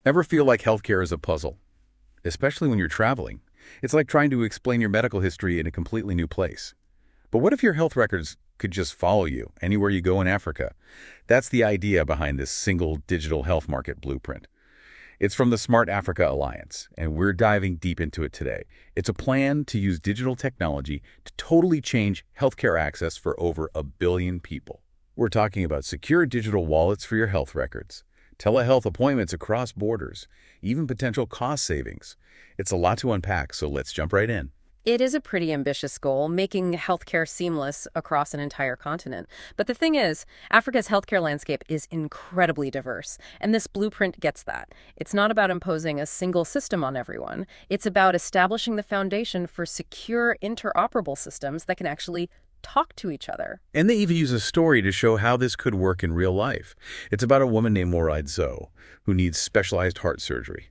Ever feel like healthcare is a puzzle? Especially when you're traveling. It's like trying to explain your medical history in a completely new place. But what if your health records could just follow you anywhere you go in Africa? That's the idea behind this single digital health market blueprint. It's from the Smart Africa Alliance, and we're diving deep into it today. It's a plan to use digital technology to totally change healthcare access for over 1 billion people. We're talking about secure digital wallets for your health records, telehealth appointments across borders, even potential cost savings. It's a lot to unpack, so let's jump right in. It is a pretty ambitious goal, making healthcare seamless across an entire continent. But the thing is, Africa's healthcare landscape is incredibly diverse, and this blueprint gets that. It's not about imposing a single system on everyone. It's about establishing the foundation for secure, interoperable systems that can actually talk to each other. And they even use a story to show how this could work in real life. It's about a woman named Zoe, who needs specialized heart surgery.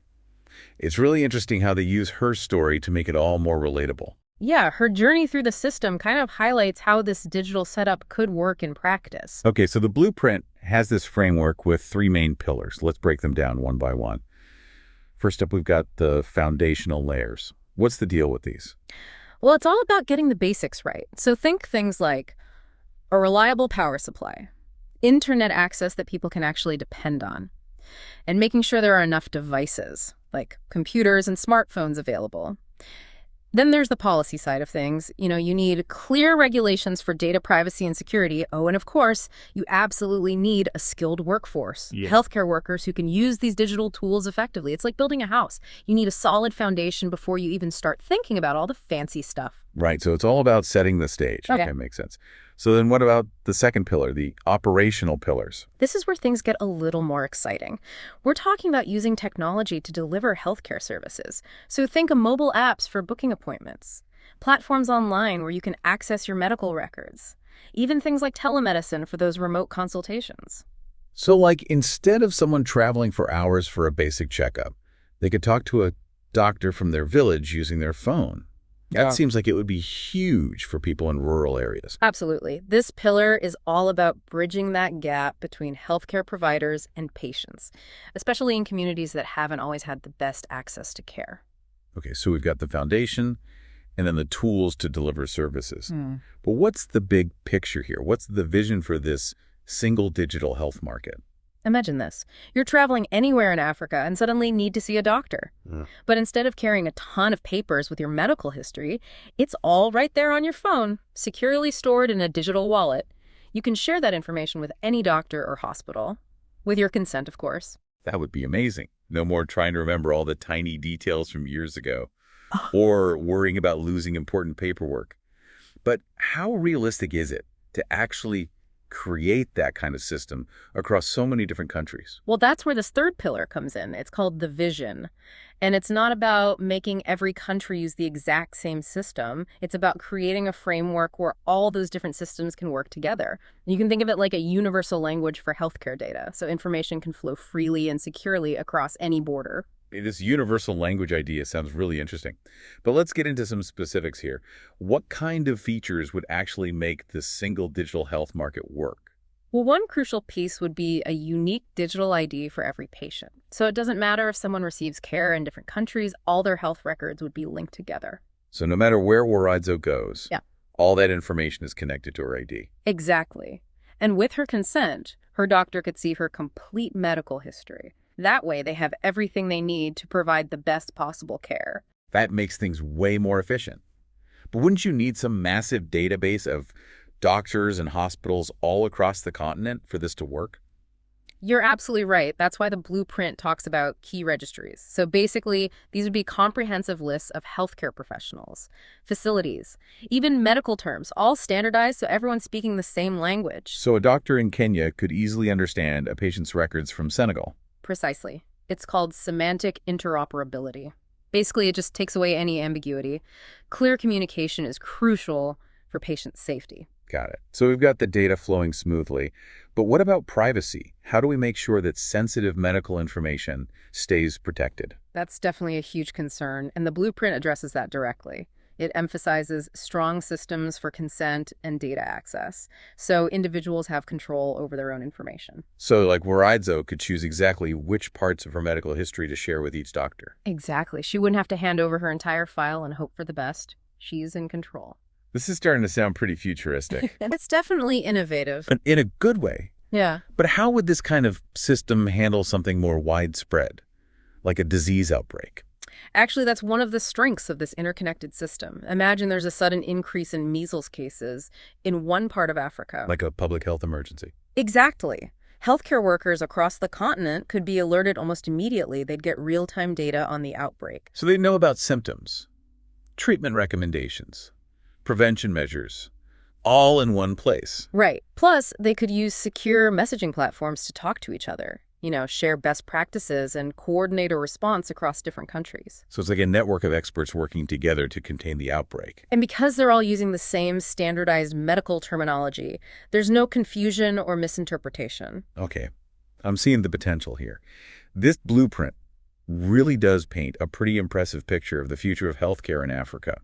It's really interesting how they use her story to make it all more relatable. Yeah, her journey through the system kind of highlights how this digital setup could work in practice. Okay, so the blueprint has this framework with 3 main pillars. Let's break them down one by one. First up, we've got the foundational layers. What's the deal with these? Well, it's all about getting the basics right. So think things like a reliable power supply, internet access that people can actually depend on, and making sure there are enough devices, like computers and smartphones available. Then there's the policy side of things. You need clear regulations for data privacy and security. Oh, and of course, you absolutely need a skilled workforce. Yeah. Healthcare workers who can use these digital tools effectively. It's like building a house. You need a solid foundation before you even start thinking about all the fancy stuff. Right, so it's all about setting the stage. Okay, makes sense. So then what about the second pillar, the operational pillars? This is where things get a little more exciting. We're talking about using technology to deliver healthcare services. So think of mobile apps for booking appointments, platforms online where you can access your medical records, even things like telemedicine for those remote consultations. So like instead of someone traveling for hours for a basic checkup, they could talk to a doctor from their village using their phone. That seems like it would be huge for people in rural areas. Absolutely. This pillar is all about bridging that gap between healthcare providers and patients, especially in communities that haven't always had the best access to care. Okay, so we've got the foundation and then the tools to deliver services. But what's the big picture here? What's the vision for this single digital health market? Imagine this. You're traveling anywhere in Africa and suddenly need to see a doctor. But instead of carrying a ton of papers with your medical history, it's all right there on your phone, securely stored in a digital wallet. You can share that information with any doctor or hospital, with your consent, of course. That would be amazing. No more trying to remember all the tiny details from years ago, or worrying about losing important paperwork. But how realistic is it to actually create that kind of system across so many different countries? Well, that's where this third pillar comes in. It's called the vision. And it's not about making every country use the exact same system. It's about creating a framework where all those different systems can work together. You can think of it like a universal language for healthcare data, so information can flow freely and securely across any border. This universal language idea sounds really interesting. But let's get into some specifics here. What kind of features would actually make this single digital health market work? Well, one crucial piece would be a unique digital ID for every patient. So it doesn't matter if someone receives care in different countries, all their health records would be linked together. So no matter where Waridzo goes, all that information is connected to her ID. Exactly. And with her consent, her doctor could see her complete medical history. That way, they have everything they need to provide the best possible care. That makes things way more efficient. But wouldn't you need some massive database of doctors and hospitals all across the continent for this to work? You're absolutely right. That's why the blueprint talks about key registries. So basically, these would be comprehensive lists of healthcare professionals, facilities, even medical terms, all standardized so everyone's speaking the same language. So a doctor in Kenya could easily understand a patient's records from Senegal. Precisely. It's called semantic interoperability. Basically, it just takes away any ambiguity. Clear communication is crucial for patient safety. Got it. So we've got the data flowing smoothly. But what about privacy? How do we make sure that sensitive medical information stays protected? That's definitely a huge concern, and the blueprint addresses that directly. It emphasizes strong systems for consent and data access, so individuals have control over their own information. So, like, Waridzo could choose exactly which parts of her medical history to share with each doctor. Exactly. She wouldn't have to hand over her entire file and hope for the best. She's in control. This is starting to sound pretty futuristic. It's definitely innovative. In a good way. Yeah. But how would this kind of system handle something more widespread, like a disease outbreak? Actually, that's one of the strengths of this interconnected system. Imagine there's a sudden increase in measles cases in one part of Africa. Like a public health emergency. Exactly. Healthcare workers across the continent could be alerted almost immediately. They'd get real-time data on the outbreak. So they know about symptoms, treatment recommendations, prevention measures, all in one place. Right. Plus, they could use secure messaging platforms to talk to each other, share best practices and coordinate a response across different countries. So it's like a network of experts working together to contain the outbreak. And because they're all using the same standardized medical terminology, there's no confusion or misinterpretation. Okay, I'm seeing the potential here. This blueprint really does paint a pretty impressive picture of the future of healthcare in Africa.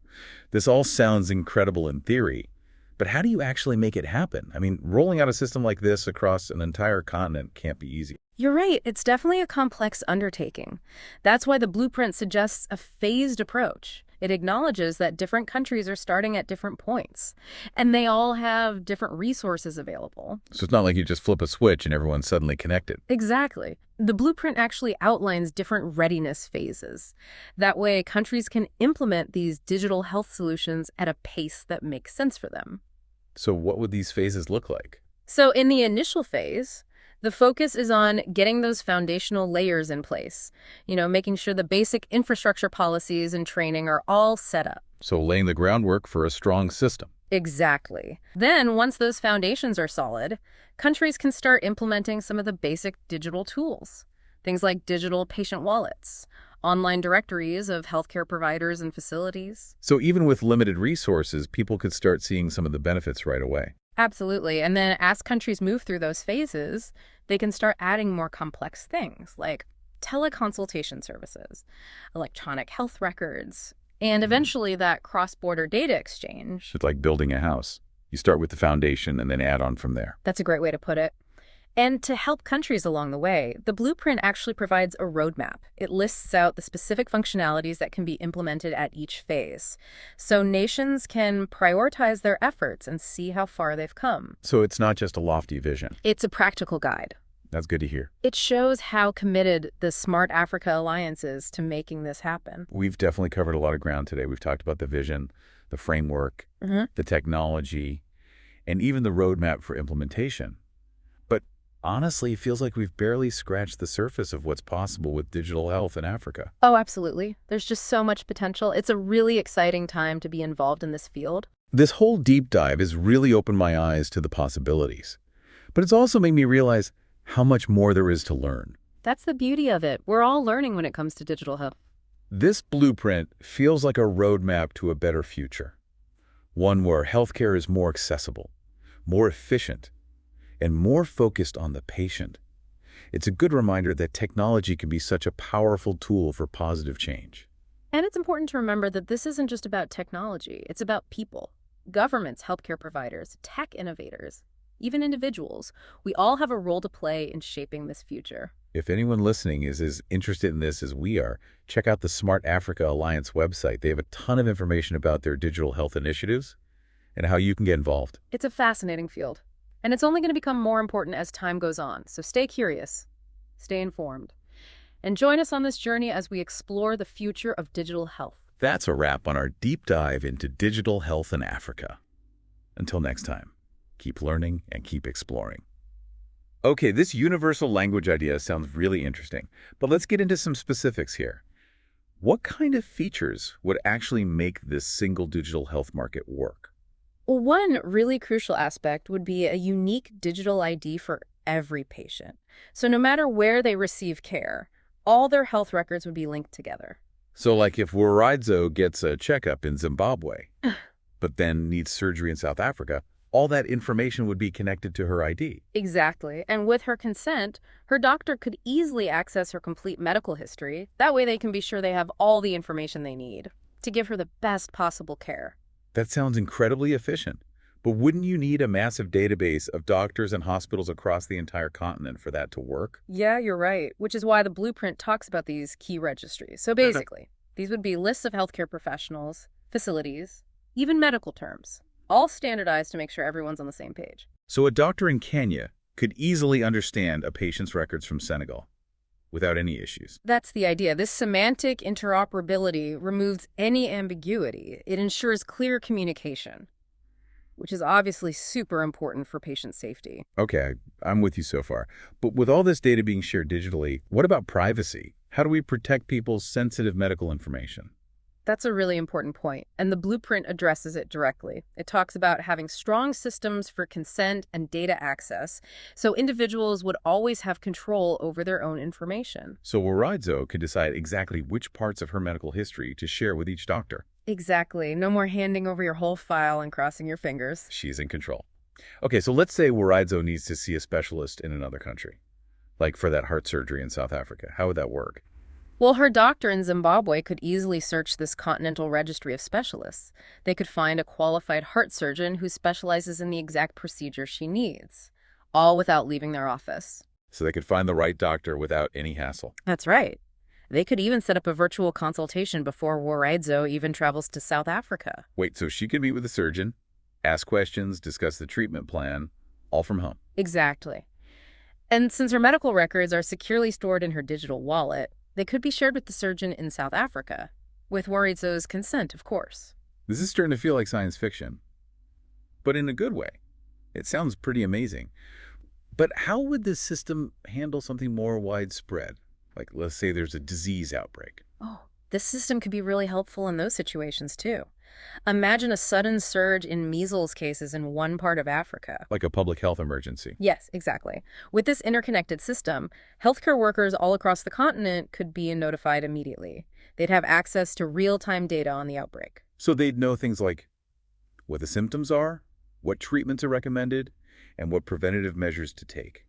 This all sounds incredible in theory, but how do you actually make it happen? I mean, rolling out a system like this across an entire continent can't be easy. You're right. It's definitely a complex undertaking. That's why the blueprint suggests a phased approach. It acknowledges that different countries are starting at different points, and they all have different resources available. So it's not like you just flip a switch and everyone's suddenly connected. Exactly. The blueprint actually outlines different readiness phases. That way, countries can implement these digital health solutions at a pace that makes sense for them. So what would these phases look like? So in the initial phase, the focus is on getting those foundational layers in place, making sure the basic infrastructure policies and training are all set up. So laying the groundwork for a strong system. Exactly. Then, once those foundations are solid, countries can start implementing some of the basic digital tools. Things like digital patient wallets, online directories of healthcare providers and facilities. So even with limited resources, people could start seeing some of the benefits right away. Absolutely. And then as countries move through those phases, they can start adding more complex things like teleconsultation services, electronic health records, and eventually that cross-border data exchange. It's like building a house. You start with the foundation and then add on from there. That's a great way to put it. And to help countries along the way, the blueprint actually provides a roadmap. It lists out the specific functionalities that can be implemented at each phase. So nations can prioritize their efforts and see how far they've come. So it's not just a lofty vision. It's a practical guide. That's good to hear. It shows how committed the Smart Africa Alliance is to making this happen. We've definitely covered a lot of ground today. We've talked about the vision, the framework, the technology, and even the roadmap for implementation. But honestly, it feels like we've barely scratched the surface of what's possible with digital health in Africa. Oh, absolutely. There's just so much potential. It's a really exciting time to be involved in this field. This whole deep dive has really opened my eyes to the possibilities. But it's also made me realize how much more there is to learn. That's the beauty of it. We're all learning when it comes to digital health. This blueprint feels like a roadmap to a better future. One where healthcare is more accessible, more efficient, and more focused on the patient. It's a good reminder that technology can be such a powerful tool for positive change. And it's important to remember that this isn't just about technology. It's about people, governments, healthcare providers, tech innovators, even individuals. We all have a role to play in shaping this future. If anyone listening is as interested in this as we are, check out the Smart Africa Alliance website. They have a ton of information about their digital health initiatives and how you can get involved. It's a fascinating field, and it's only going to become more important as time goes on. So stay curious, stay informed, and join us on this journey as we explore the future of digital health. That's a wrap on our deep dive into digital health in Africa. Until next time, keep learning and keep exploring. Okay, this universal language idea sounds really interesting, but let's get into some specifics here. What kind of features would actually make this single digital health market work? Well, one really crucial aspect would be a unique digital ID for every patient. So no matter where they receive care, all their health records would be linked together. So like if Waridzo gets a checkup in Zimbabwe, but then needs surgery in South Africa, all that information would be connected to her ID. Exactly. And with her consent, her doctor could easily access her complete medical history. That way they can be sure they have all the information they need. to give her the best possible care. That sounds incredibly efficient. But wouldn't you need a massive database of doctors and hospitals across the entire continent for that to work? Yeah, you're right, which is why the blueprint talks about these key registries. So basically, these would be lists of healthcare professionals, facilities, even medical terms, all standardized to make sure everyone's on the same page. So a doctor in Kenya could easily understand a patient's records from Senegal without any issues. That's the idea. This semantic interoperability removes any ambiguity. It ensures clear communication, which is obviously super important for patient safety. Okay, I'm with you so far. But with all this data being shared digitally, what about privacy? How do we protect people's sensitive medical information? That's a really important point, and the blueprint addresses it directly. It talks about having strong systems for consent and data access, so individuals would always have control over their own information. So Waraidzo could decide exactly which parts of her medical history to share with each doctor. Exactly. No more handing over your whole file and crossing your fingers. She's in control. Okay, so let's say Waraidzo needs to see a specialist in another country, like for that heart surgery in South Africa. How would that work? Well, her doctor in Zimbabwe could easily search this continental registry of specialists. They could find a qualified heart surgeon who specializes in the exact procedure she needs, all without leaving their office. So they could find the right doctor without any hassle. That's right. They could even set up a virtual consultation before Waraidzo even travels to South Africa. Wait, so she could meet with the surgeon, ask questions, discuss the treatment plan, all from home. Exactly. And since her medical records are securely stored in her digital wallet, they could be shared with the surgeon in South Africa, with Waraidzo's consent, of course. This is starting to feel like science fiction, but in a good way. It sounds pretty amazing. But how would this system handle something more widespread? Like, let's say there's a disease outbreak. Oh, this system could be really helpful in those situations, too. Imagine a sudden surge in measles cases in one part of Africa. Like a public health emergency. Yes, exactly. With this interconnected system, healthcare workers all across the continent could be notified immediately. They'd have access to real-time data on the outbreak. So they'd know things like what the symptoms are, what treatments are recommended, and what preventative measures to take.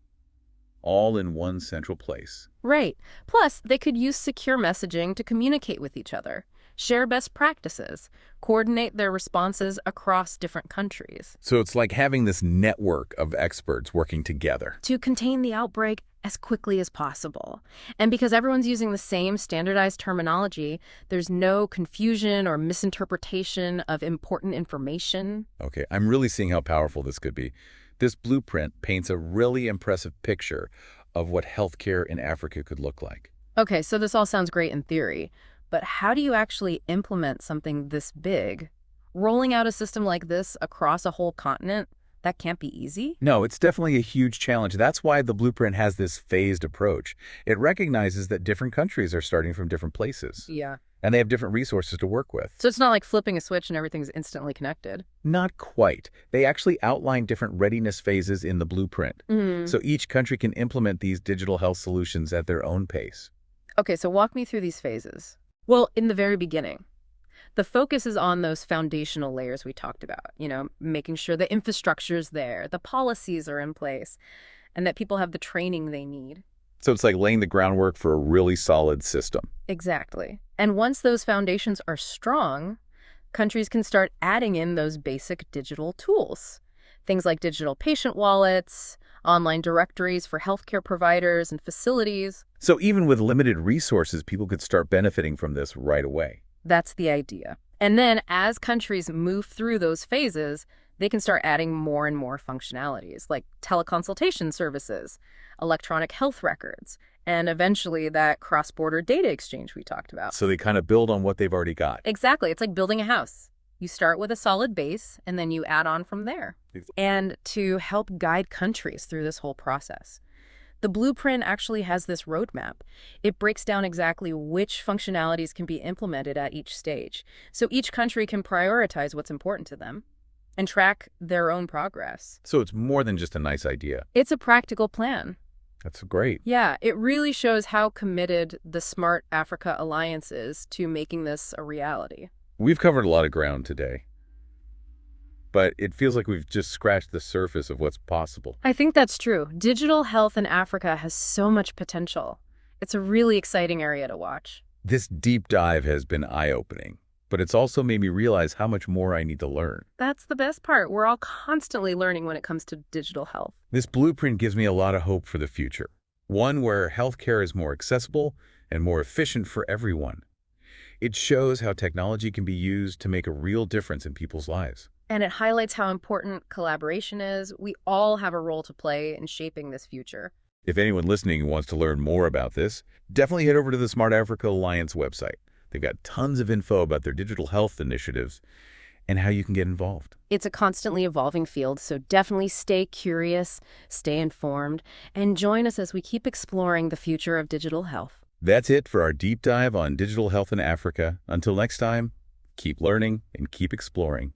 All in one central place. Right. Plus, they could use secure messaging to communicate with each other, share best practices, coordinate their responses across different countries. So it's like having this network of experts working together. To contain the outbreak as quickly as possible. And because everyone's using the same standardized terminology, there's no confusion or misinterpretation of important information. Okay, I'm really seeing how powerful this could be. This blueprint paints a really impressive picture of what healthcare in Africa could look like. Okay, so this all sounds great in theory, but how do you actually implement something this big? Rolling out a system like this across a whole continent, that can't be easy? No, it's definitely a huge challenge. That's why the blueprint has this phased approach. It recognizes that different countries are starting from different places. Yeah. And they have different resources to work with. So it's not like flipping a switch and everything's instantly connected? Not quite. They actually outline different readiness phases in the blueprint. So each country can implement these digital health solutions at their own pace. Okay, so walk me through these phases. Well, in the very beginning, the focus is on those foundational layers we talked about, making sure the infrastructure's there, the policies are in place, and that people have the training they need. So it's like laying the groundwork for a really solid system. Exactly. And once those foundations are strong, countries can start adding in those basic digital tools. Things like digital patient wallets, online directories for healthcare providers and facilities. So even with limited resources, people could start benefiting from this right away. That's the idea. And then as countries move through those phases, they can start adding more and more functionalities like teleconsultation services, electronic health records, and eventually that cross-border data exchange we talked about. So they kind of build on what they've already got. Exactly. It's like building a house. You start with a solid base, and then you add on from there. And to help guide countries through this whole process, the blueprint actually has this roadmap. It breaks down exactly which functionalities can be implemented at each stage, so each country can prioritize what's important to them and track their own progress. So it's more than just a nice idea. It's a practical plan. That's great. Yeah, it really shows how committed the Smart Africa Alliance is to making this a reality. We've covered a lot of ground today, but it feels like we've just scratched the surface of what's possible. I think that's true. Digital health in Africa has so much potential. It's a really exciting area to watch. This deep dive has been eye-opening, but it's also made me realize how much more I need to learn. That's the best part. We're all constantly learning when it comes to digital health. This blueprint gives me a lot of hope for the future. One where healthcare is more accessible and more efficient for everyone. It shows how technology can be used to make a real difference in people's lives. And it highlights how important collaboration is. We all have a role to play in shaping this future. If anyone listening wants to learn more about this, definitely head over to the Smart Africa Alliance website. They've got tons of info about their digital health initiatives and how you can get involved. It's a constantly evolving field, so definitely stay curious, stay informed, and join us as we keep exploring the future of digital health. That's it for our deep dive on digital health in Africa. Until next time, keep learning and keep exploring.